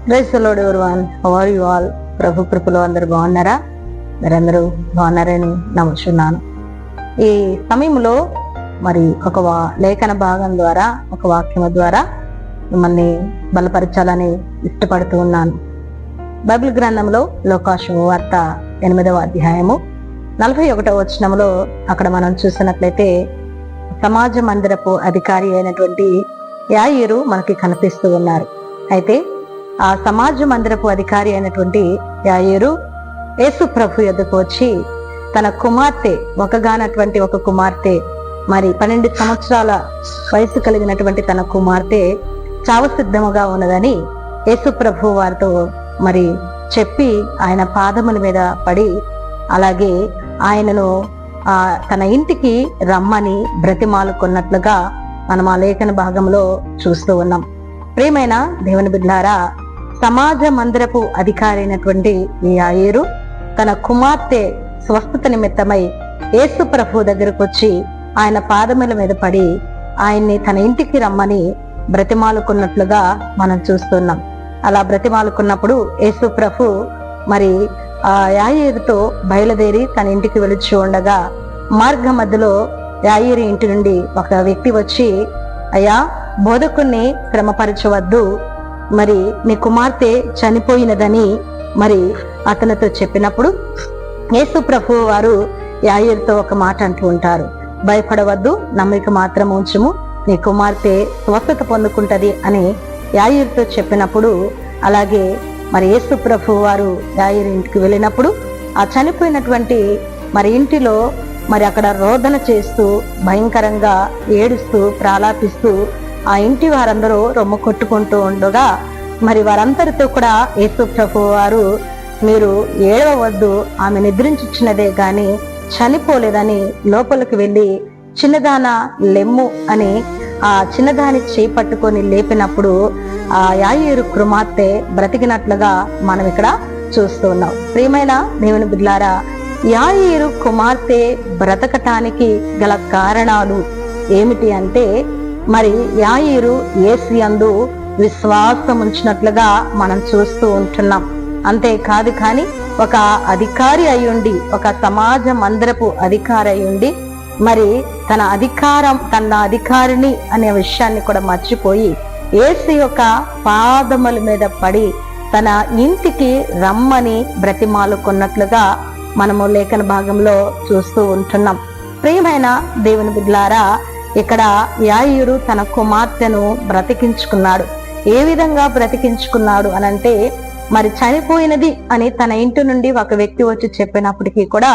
Praise the Lord everyone. How are you all? ప్రభు కృపలో అందరూ బాగున్నారా? మీరందరూ బాగున్నారని నమ్ముచున్నాను. ఈ సమయంలో మరి ఒక లేఖన భాగం ద్వారా, ఒక వాక్యం ద్వారా మిమ్మల్ని బలపరచాలని ఇష్టపడుతూ ఉన్నాను. బైబిల్ గ్రంథంలో లోకాసు వార్త 8వ అధ్యాయము 41వ వచనంలో అక్కడ మనం చూసినట్లయితే సమాజ మందిరపు అధికారి అయినటువంటి యాయీరు మనకి కనిపిస్తూ ఉన్నారు. అయితే ఆ సమాజ మందిరపు అధికారి అయినటువంటి యాయీరు యేసు ప్రభు యొద్దకు వచ్చి తన కుమార్తె, ఒకగానటువంటి ఒక కుమార్తె, మరి 12 సంవత్సరాల వయసు కలిగినటువంటి తన కుమార్తె చావు సిద్ధముగా ఉన్నదని యేసు ప్రభు వారితో మరి చెప్పి ఆయన పాదముల మీద పడి, అలాగే ఆయనను తన ఇంటికి రమ్మని బ్రతిమాలుకున్నట్లుగా మనం ఆ లేఖన భాగంలో చూస్తూ ఉన్నాం. ప్రియమైన దేవుని బిడ్డలారా, సమాజ మందిరపు అధికారి అయినటువంటి ఈ యాయీరు తన కుమార్తె స్వస్థత నిమిత్తమై యేసు ప్రభు దగ్గరకు వచ్చి ఆయన పాదముల మీద పడి ఆయన్ని తన ఇంటికి రమ్మని బ్రతిమాలుకున్నట్లుగా మనం చూస్తున్నాం. అలా బ్రతిమాలుకున్నప్పుడు యేసు ప్రభు మరి ఆ యాయీరుతో బయలుదేరి తన ఇంటికి వెళుచు ఉండగా మార్గ మధ్యలో యాయీరు ఇంటి నుండి ఒక వ్యక్తి వచ్చి, అయ్యా, బోధకుణ్ణి శ్రమపరచవద్దు, మరి నీ కుమార్తె చనిపోయినదని మరి అతనితో చెప్పినప్పుడు యేసు ప్రభు వారు యాయీరుతో ఒక మాట అంటూ ఉంటారు, భయపడవద్దు, నమ్మిక మాత్రం ఉంచుము, నీ కుమార్తె స్వస్థత పొందుకుంటది అని యాయీరుతో చెప్పినప్పుడు, అలాగే మరి యేసు ప్రభు వారు యాయీరు ఇంటికి వెళ్ళినప్పుడు ఆ చనిపోయినటువంటి మరి ఇంటిలో మరి అక్కడ రోదన చేస్తూ భయంకరంగా ఏడుస్తూ ప్రాలాపిస్తూ ఆ ఇంటి వారందరూ రొమ్ము కొట్టుకుంటూ ఉండగా మరి వారందరితో కూడా యేసు ప్రభు వారు, మీరు ఏడవవద్దు, ఆమె నిద్రించుచున్నదే గాని చనిపోలేదని లోపలికి వెళ్ళి చిన్నదాన లెమ్ము అని ఆ చిన్నదాని చేయి పట్టుకొని లేపినప్పుడు ఆ యాయీరు కుమార్తె బ్రతికినట్లుగా మనం ఇక్కడ చూస్తూ ఉన్నాం. ప్రియమైన దేవుని బిడ్డలారా, యాయీరు కుమార్తె బ్రతకటానికి గల కారణాలు ఏమిటి అంటే, మరి యాయీరు యేసు యందు విశ్వాసం ఉంచినట్లుగా మనం చూస్తూ ఉంటున్నాం. అంతేకాదు కానీ ఒక అధికారి అయ్యుండి, ఒక సమాజ మందిరపు అధికారి అయ్యుండి మరి తన అధికారిని అనే విషయాన్ని కూడా మర్చిపోయి యేసు యొక్క పాదముల మీద పడి తన ఇంటికి రమ్మని బ్రతిమాలుకున్నట్లుగా మనము లేఖన భాగంలో చూస్తూ ఉంటున్నాం. ప్రియమైన దేవుని బిడ్డలారా, ఇక్కడ యాయీరు తన కుమార్తెను బ్రతికించుకున్నాడు. ఏ విధంగా బ్రతికించుకున్నాడు అనంటే, మరి చనిపోయినది అని తన ఇంటి నుండి ఒక వ్యక్తి వచ్చి చెప్పినప్పటికీ కూడా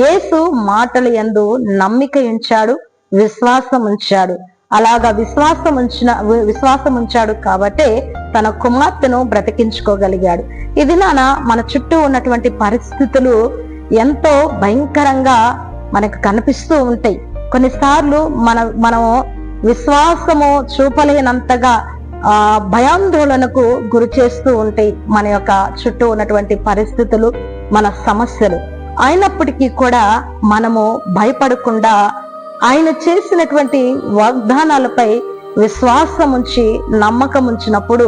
యేసు మాటల యందు నమ్మిక ఉంచాడు, విశ్వాసం ఉంచాడు. అలాగా విశ్వాసం ఉంచాడు కాబట్టే తన కుమార్తెను బ్రతికించుకోగలిగాడు. ఇది మన చుట్టూ ఉన్నటువంటి పరిస్థితులు ఎంతో భయంకరంగా మనకు కనిపిస్తూ ఉంటాయి. కొన్నిసార్లు మనం విశ్వాసము చూపలేనంతగా భయాందోళనకు గురి చేస్తూ ఉంటాయి మన యొక్క చుట్టూ ఉన్నటువంటి పరిస్థితులు, మన సమస్యలు. అయినప్పటికీ కూడా మనము భయపడకుండా ఆయన చేసినటువంటి వాగ్దానాలపై విశ్వాసం ఉంచి నమ్మకం ఉంచినప్పుడు,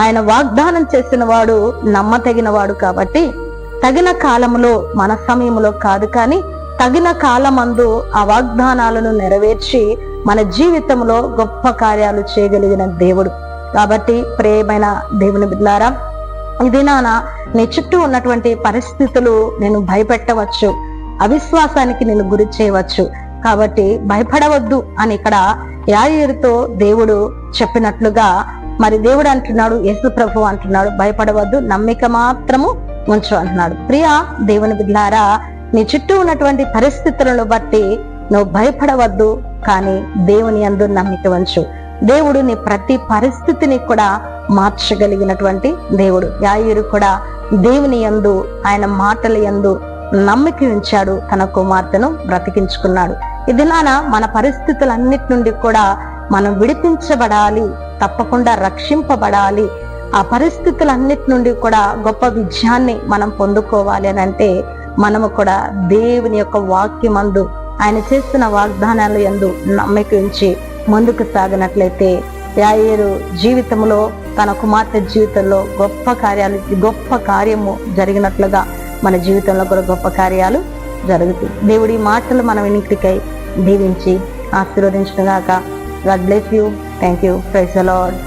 ఆయన వాగ్దానం చేసిన వాడు నమ్మతగిన వాడు కాబట్టి తగిన కాలంలో, మన సమయంలో కాదు కానీ తగిన కాలమందు ఆ వాగ్దానాలను నెరవేర్చి మన జీవితంలో గొప్ప కార్యాలు చేయగలిగిన దేవుడు. కాబట్టి ప్రియమైన దేవుని బిడ్డలారా, ఇది నీ చుట్టూ ఉన్నటువంటి పరిస్థితులు నేను భయపెట్టవచ్చు, అవిశ్వాసానికి నేను గురి చేయవచ్చు. కాబట్టి భయపడవద్దు అని ఇక్కడ యాయీరుతో దేవుడు చెప్పినట్లుగా మరి దేవుడు అంటున్నాడు, యేసు ప్రభు అంటున్నాడు, భయపడవద్దు, నమ్మిక మాత్రము ఉంచు అంటున్నాడు. ప్రియ దేవుని బిడ్డలారా, నీ చుట్టూ ఉన్నటువంటి పరిస్థితులను బట్టి నువ్వు భయపడవద్దు, కానీ దేవుని యందు నమ్మిక ఉంచు. దేవుడు నీ ప్రతి పరిస్థితిని కూడా మార్చగలిగినటువంటి దేవుడు. యాయీరు కూడా దేవుని యందు, ఆయన మాటల యందు నమ్మిక ఉంచాడు, తన కుమార్తెను బ్రతికించుకున్నాడు. ఇది మన పరిస్థితులన్నిటి నుండి కూడా మనం విడిపించబడాలి, తప్పకుండా రక్షింపబడాలి. ఆ పరిస్థితులన్నిటి నుండి కూడా గొప్ప విజయాన్ని మనం పొందుకోవాలి అని అంటే మనము కూడా దేవుని యొక్క వాక్యమందు, ఆయన చేస్తున్న వాగ్దానాల యందు నమ్మిక ఉంచి ముందుకు సాగినట్లయితే యాయీరు జీవితంలో తన కుమార్తె జీవితంలో గొప్ప కార్యము జరిగినట్లుగా మన జీవితంలో కూడా గొప్ప కార్యాలు జరుగుతాయి. దేవుడి మాటలు మన వినికిడికై దీవించి ఆశీర్వదించుగాక. God bless you. Thank you. Praise the lord.